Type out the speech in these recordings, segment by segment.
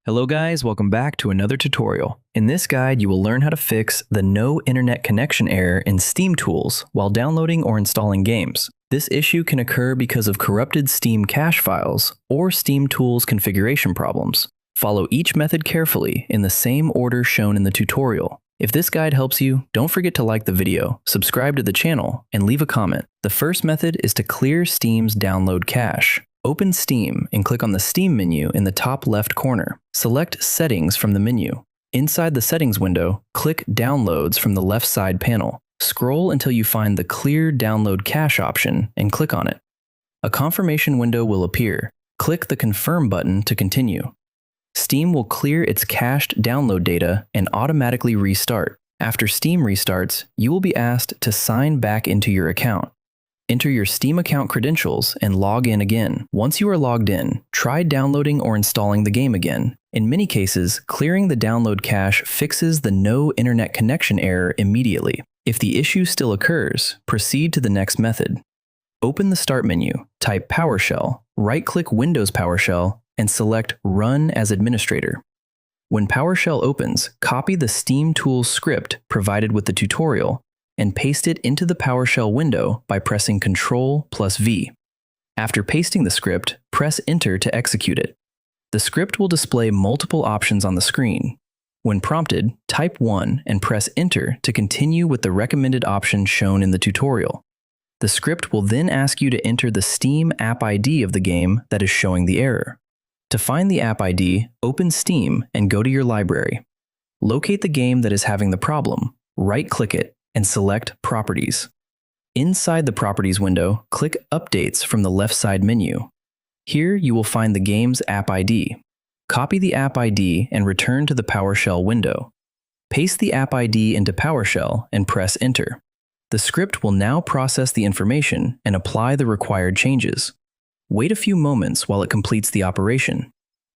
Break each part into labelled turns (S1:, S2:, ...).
S1: Hello guys, welcome back to another tutorial. In this guide, you will learn how to fix the no internet connection error in Steam Tools while downloading or installing games. This issue can occur because of corrupted Steam cache files or Steam Tools configuration problems. Follow each method carefully in the same order shown in the tutorial. If this guide helps you, don't forget to like the video, subscribe to the channel, and leave a comment. The first method is to clear Steam's download cache. Open Steam and click on the Steam menu in the top left corner. Select Settings from the menu. Inside the Settings window, click Downloads from the left side panel. Scroll until you find the Clear Download Cache option and click on it. A confirmation window will appear. Click the Confirm button to continue. Steam will clear its cached download data and automatically restart. After Steam restarts, you will be asked to sign back into your account. Enter your Steam account credentials and log in again. Once you are logged in, try downloading or installing the game again. In many cases, clearing the download cache fixes the no internet connection error immediately. If the issue still occurs, proceed to the next method. Open the Start menu, type PowerShell, right-click Windows PowerShell, and select Run as Administrator. When PowerShell opens, copy the Steam Tools script provided with the tutorial and paste it into the PowerShell window by pressing Ctrl+V. After pasting the script, press Enter to execute it. The script will display multiple options on the screen. When prompted, type 1 and press Enter to continue with the recommended option shown in the tutorial. The script will then ask you to enter the Steam app ID of the game that is showing the error. To find the app ID, open Steam and go to your library. Locate the game that is having the problem, right-click it, and select Properties. Inside the Properties window, click Updates from the left side menu. Here you will find the game's app ID. Copy the app ID and return to the PowerShell window. Paste the app ID into PowerShell and press Enter. The script will now process the information and apply the required changes. Wait a few moments while it completes the operation.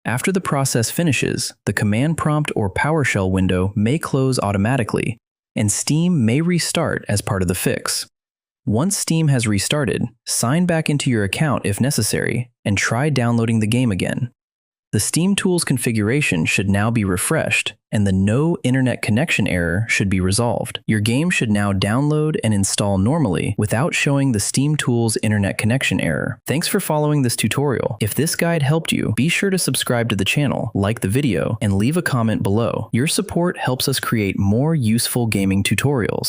S1: After the process finishes, the command prompt or PowerShell window may close automatically, and Steam may restart as part of the fix. Once Steam has restarted, sign back into your account if necessary and try downloading the game again. The Steam Tools configuration should now be refreshed, and the no internet connection error should be resolved. Your game should now download and install normally without showing the Steam Tools internet connection error. Thanks for following this tutorial. If this guide helped you, be sure to subscribe to the channel, like the video, and leave a comment below. Your support helps us create more useful gaming tutorials.